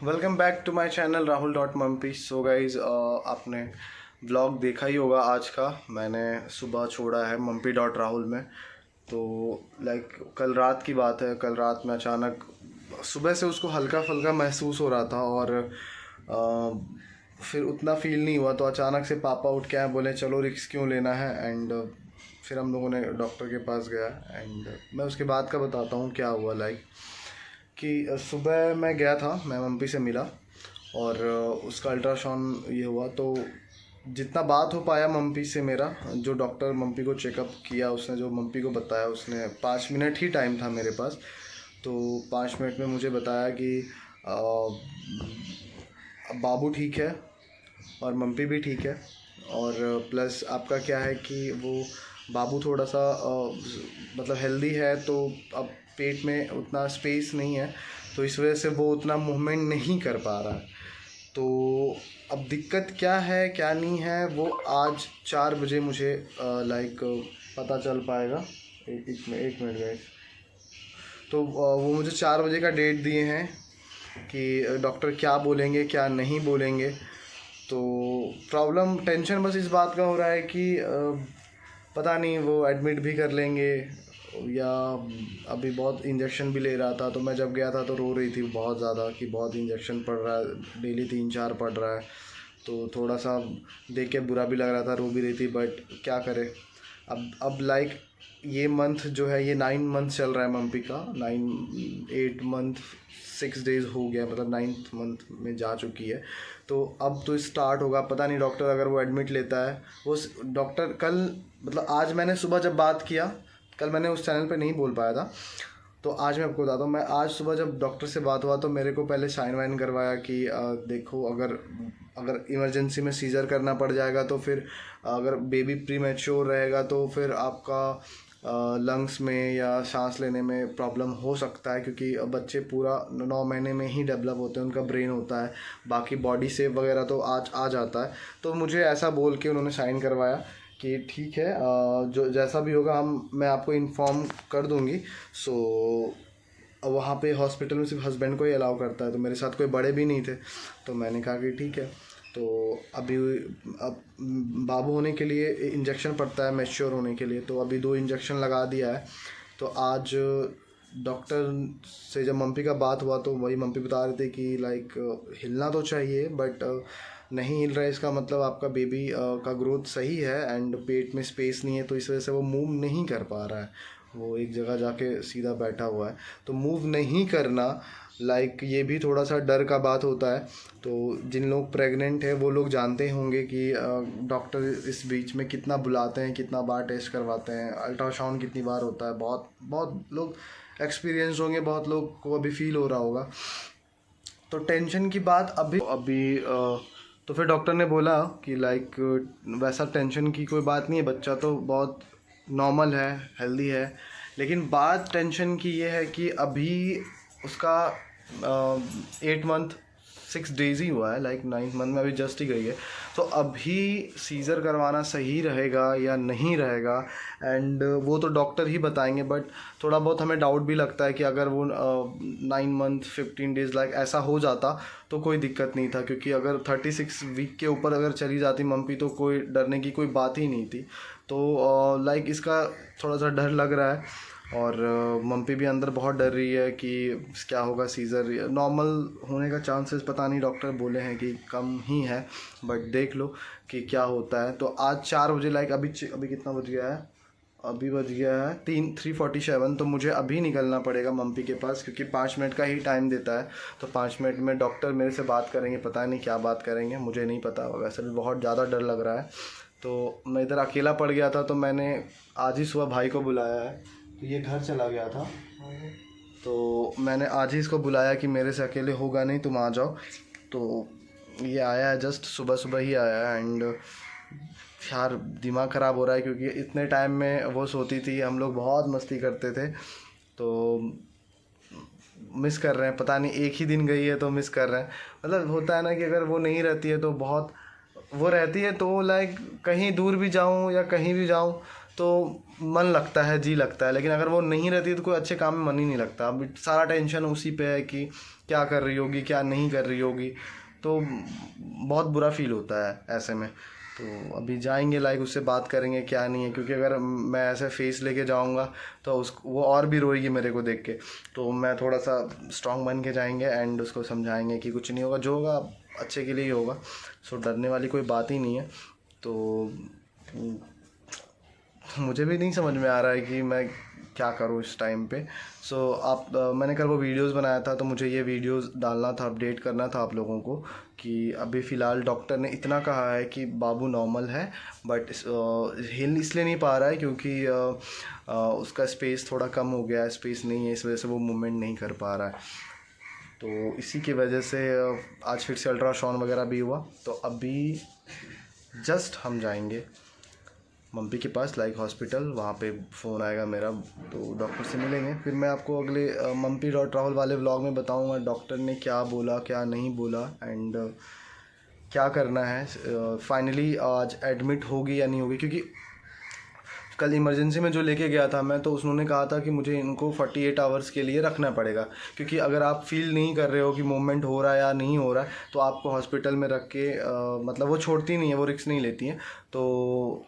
Welcome back to my channel Rahul dot मम्पी। So guys आपने vlog देखा ही होगा आज का। मैंने सुबह छोड़ा है मम्पी डॉट राहुल में। तो कल रात की बात है। कल रात में अचानक सुबह से उसको हल्का फुल्का महसूस हो रहा था और फिर उतना फील नहीं हुआ। तो अचानक से पापा उठ के आए, बोले चलो रिस्क क्यों लेना है। एंड फिर हम लोगों ने डॉक्टर के पास गया। एंड मैं उसके बाद का बताता हूँ क्या हुआ। कि सुबह मैं गया था, मैं मम्पी से मिला और उसका अल्ट्रासाउंड ये हुआ। तो जितना बात हो पाया मम्पी से मेरा, जो डॉक्टर मम्पी को चेकअप किया उसने जो मम्पी को बताया, उसने 5 मिनट ही टाइम था मेरे पास। तो 5 मिनट में मुझे बताया कि बाबू ठीक है और मम्पी भी ठीक है। और प्लस आपका क्या है कि वो बाबू थोड़ा सा मतलब हेल्दी है, तो अब पेट में उतना स्पेस नहीं है, तो इस वजह से वो उतना मूवमेंट नहीं कर पा रहा है। तो अब दिक्कत क्या है क्या नहीं है वो आज 4 बजे मुझे पता चल पाएगा। एक मिनट गए। तो वो मुझे 4 बजे का डेट दिए हैं कि डॉक्टर क्या बोलेंगे क्या नहीं बोलेंगे। तो प्रॉब्लम टेंशन बस इस बात का हो रहा है कि पता नहीं वो एडमिट भी कर लेंगे या अभी बहुत इंजेक्शन भी ले रहा था। तो मैं जब गया था तो रो रही थी बहुत ज़्यादा कि बहुत इंजेक्शन पड़ रहा है, डेली 3-4 पड़ रहा है। तो थोड़ा सा देख के बुरा भी लग रहा था, रो भी रही थी। बट क्या करे, अब ये मंथ जो है, ये 9 मंथ चल रहा है मम्पी का। 8 मंथ 6 डेज़ हो गया, मतलब 9th मंथ में जा चुकी है। तो अब तो स्टार्ट होगा। पता नहीं डॉक्टर अगर वो एडमिट लेता है, वो डॉक्टर कल, मतलब आज मैंने सुबह जब बात किया, कल मैंने उस चैनल पे नहीं बोल पाया था, तो आज मैं आपको बताता हूँ। मैं आज सुबह जब डॉक्टर से बात हुआ तो मेरे को पहले साइन वाइन करवाया कि देखो अगर अगर इमरजेंसी में सीज़र करना पड़ जाएगा तो फिर अगर बेबी प्री मैच्योर रहेगा तो फिर आपका लंग्स में या सांस लेने में प्रॉब्लम हो सकता है, क्योंकि बच्चे पूरा 9 महीने में ही डेवलप होते हैं, उनका ब्रेन होता है, बाकी बॉडी शेप वगैरह तो आज आ जाता है। तो मुझे ऐसा बोल के उन्होंने साइन करवाया कि ठीक है, जो जैसा भी होगा मैं आपको इन्फॉर्म कर दूंगी। सो वहाँ पे हॉस्पिटल में सिर्फ हस्बैंड को ही अलाउ करता है, तो मेरे साथ कोई बड़े भी नहीं थे। तो मैंने कहा कि ठीक है। तो अभी अब बाबू होने के लिए इंजेक्शन पड़ता है मैच्योर होने के लिए, तो अभी 2 इंजेक्शन लगा दिया है। तो आज डॉक्टर से जब मम्पी का बात हुआ तो वही मम्पी बता रहे थे कि हिलना तो चाहिए, बट नहीं हिल रहा है, इसका मतलब आपका बेबी का ग्रोथ सही है एंड पेट में स्पेस नहीं है, तो इस वजह से वो मूव नहीं कर पा रहा है। वो एक जगह जाके सीधा बैठा हुआ है। तो मूव नहीं करना ये भी थोड़ा सा डर का बात होता है। तो जिन लोग प्रेग्नेंट है वो लोग जानते होंगे कि डॉक्टर इस बीच में कितना बुलाते हैं, कितना बार टेस्ट करवाते हैं, अल्ट्रासाउंड कितनी बार होता है। बहुत बहुत लोग एक्सपीरियंस होंगे, बहुत लोग को अभी फील हो रहा होगा। तो टेंशन की बात अभी अभी तो फिर डॉक्टर ने बोला कि वैसा टेंशन की कोई बात नहीं है, बच्चा तो बहुत नॉर्मल है, हेल्दी है। लेकिन बात टेंशन की ये है कि अभी उसका 8 मंथ 6 डेज़ ही हुआ है, 9th मंथ में अभी जस्ट ही गई है। तो अभी सीज़र करवाना सही रहेगा या नहीं रहेगा, एंड वो तो डॉक्टर ही बताएंगे। बट थोड़ा बहुत हमें डाउट भी लगता है कि अगर वो 9 मंथ 15 डेज़ ऐसा हो जाता तो कोई दिक्कत नहीं था, क्योंकि अगर 36 वीक के ऊपर अगर चली जाती मम्पी तो कोई डरने की कोई बात ही नहीं थी। तो इसका थोड़ा सा डर लग रहा है। और मम्पी भी अंदर बहुत डर रही है कि क्या होगा, सीज़र नॉर्मल होने का चांसेस पता नहीं, डॉक्टर बोले हैं कि कम ही है, बट देख लो कि क्या होता है। तो आज 4 बजे अभी कितना बज गया है, अभी बज गया है 3:47। तो मुझे अभी निकलना पड़ेगा मम्पी के पास, क्योंकि 5 मिनट का ही टाइम देता है। तो 5 मिनट में डॉक्टर मेरे से बात करेंगे, पता नहीं क्या बात करेंगे, मुझे नहीं पता। वैसे भी बहुत ज़्यादा डर लग रहा है। तो मैं इधर अकेला पड़ गया था, तो मैंने आज ही सुबह भाई को बुलाया है। तो ये घर चला गया था, तो मैंने आज ही इसको बुलाया कि मेरे से अकेले होगा नहीं, तुम आ जाओ। तो ये आया है, जस्ट सुबह सुबह ही आया है। एंड यार दिमाग ख़राब हो रहा है, क्योंकि इतने टाइम में वो सोती थी, हम लोग बहुत मस्ती करते थे। तो मिस कर रहे हैं, पता नहीं एक ही दिन गई है तो मिस कर रहे हैं। मतलब होता है ना कि अगर वो नहीं रहती है तो बहुत, वो रहती है तो कहीं दूर भी जाऊं या कहीं भी जाऊं तो मन लगता है, जी लगता है, लेकिन अगर वो नहीं रहती तो कोई अच्छे काम में मन ही नहीं लगता। अब सारा टेंशन उसी पे है कि क्या कर रही होगी, क्या नहीं कर रही होगी, तो बहुत बुरा फील होता है ऐसे में। तो अभी जाएंगे, लाइक उससे बात करेंगे क्या नहीं है, क्योंकि अगर मैं ऐसे फेस लेके जाऊंगा तो वो और भी रोएगी मेरे को देख के। तो मैं थोड़ा सा स्ट्रांग बन के जाएंगे एंड उसको समझाएंगे कि कुछ नहीं होगा, जो होगा अच्छे के लिए ही होगा। सो डरने वाली कोई बात ही नहीं है। तो मुझे भी नहीं समझ में आ रहा है कि मैं क्या करूँ इस टाइम पे। सो मैंने कल वो वीडियोस बनाया था, तो मुझे ये वीडियोस डालना था, अपडेट करना था आप लोगों को कि अभी फ़िलहाल डॉक्टर ने इतना कहा है कि बाबू नॉर्मल है, बट हिल इसलिए नहीं पा रहा है क्योंकि उसका स्पेस थोड़ा कम हो गया है, स्पेस नहीं है, इस वजह से वो मूवमेंट नहीं कर पा रहा है। तो इसी की वजह से आज फिर से अल्ट्रासाउंड वगैरह भी हुआ। तो अभी जस्ट हम जाएंगे मम्पी के पास, लाइक हॉस्पिटल, वहाँ पे फ़ोन आएगा मेरा, तो डॉक्टर से मिलेंगे। फिर मैं आपको अगले मम्पी डॉट राहुल वाले व्लॉग में बताऊँगा डॉक्टर ने क्या बोला, क्या नहीं बोला, एंड क्या करना है। फाइनली आज एडमिट होगी या नहीं होगी, क्योंकि कल इमरजेंसी में जो लेके गया था मैं, तो उन्होंने कहा था कि मुझे इनको 48 आवर्स के लिए रखना पड़ेगा, क्योंकि अगर आप फील नहीं कर रहे हो कि मूवमेंट हो रहा है या नहीं हो रहा है, तो आपको हॉस्पिटल में रख के मतलब वो छोड़ती नहीं है, वो रिस्क नहीं लेती हैं। तो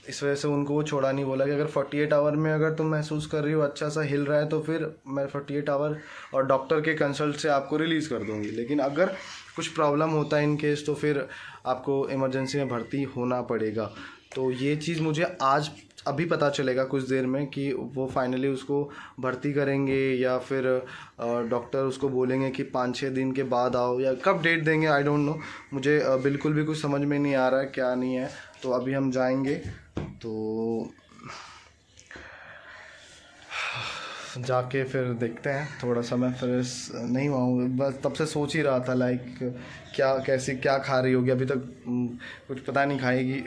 इस वजह से उनको वो छोड़ा नहीं, बोला कि अगर 48 आवर में अगर तुम महसूस कर रही हो अच्छा सा हिल रहा है तो फिर मैं 48 आवर और डॉक्टर के कंसल्ट से आपको रिलीज़ कर दूंगी, लेकिन अगर कुछ प्रॉब्लम होता है इन केस तो फिर आपको इमरजेंसी में भर्ती होना पड़ेगा। तो ये चीज़ मुझे आज अभी पता चलेगा कुछ देर में कि वो फाइनली उसको भर्ती करेंगे या फिर डॉक्टर उसको बोलेंगे कि 5-6 दिन के बाद आओ, या कब डेट देंगे आई डोंट नो। मुझे बिल्कुल भी कुछ समझ में नहीं आ रहा है क्या नहीं है। तो अभी हम जाएंगे, तो जाके फिर देखते हैं। थोड़ा सा मैं फ्रेश नहीं हुआ हूँ, बस तब से सोच ही रहा था लाइक क्या कैसी क्या खा रही होगी, अभी तक कुछ पता नहीं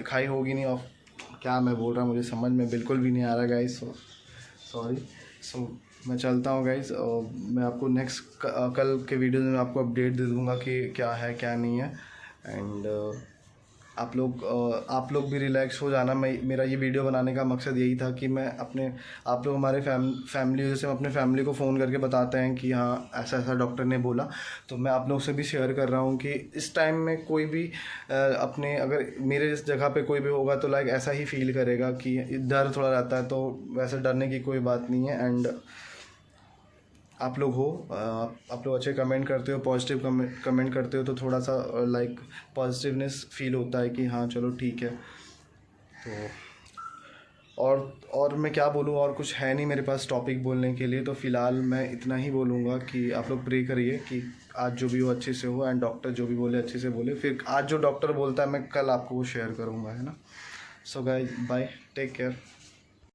खाई होगी नहीं, और क्या मैं बोल रहा हूँ मुझे समझ में बिल्कुल भी नहीं आ रहा गाइस, सॉरी। सो मैं चलता हूँ गाइस, और मैं आपको नेक्स्ट कल के वीडियो में आपको अपडेट दे दूँगा कि क्या है क्या नहीं है। एंड आप लोग भी रिलैक्स हो जाना। मेरा ये वीडियो बनाने का मकसद यही था कि मैं आप लोग हमारे फैमिली, जैसे हम अपने फैमिली को फ़ोन करके बताते हैं कि हाँ ऐसा ऐसा डॉक्टर ने बोला, तो मैं आप लोग से भी शेयर कर रहा हूँ कि इस टाइम में कोई भी अगर मेरे इस जगह पे कोई भी होगा तो लाइक ऐसा ही फील करेगा कि डर थोड़ा रहता है। तो वैसे डरने की कोई बात नहीं है। एंड आप लोग आप लोग अच्छे कमेंट करते हो, पॉजिटिव कमेंट करते हो, तो थोड़ा सा लाइक पॉजिटिवनेस फील होता है कि हाँ चलो ठीक है। तो और मैं क्या बोलूँ, और कुछ है नहीं मेरे पास टॉपिक बोलने के लिए। तो फ़िलहाल मैं इतना ही बोलूँगा कि आप लोग प्रे करिए कि आज जो भी हो अच्छे से हो, एंड डॉक्टर जो भी बोले अच्छे से बोले। फिर आज जो डॉक्टर बोलता है मैं कल आपको वो शेयर करूँगा, है ना। So guys bye, take care.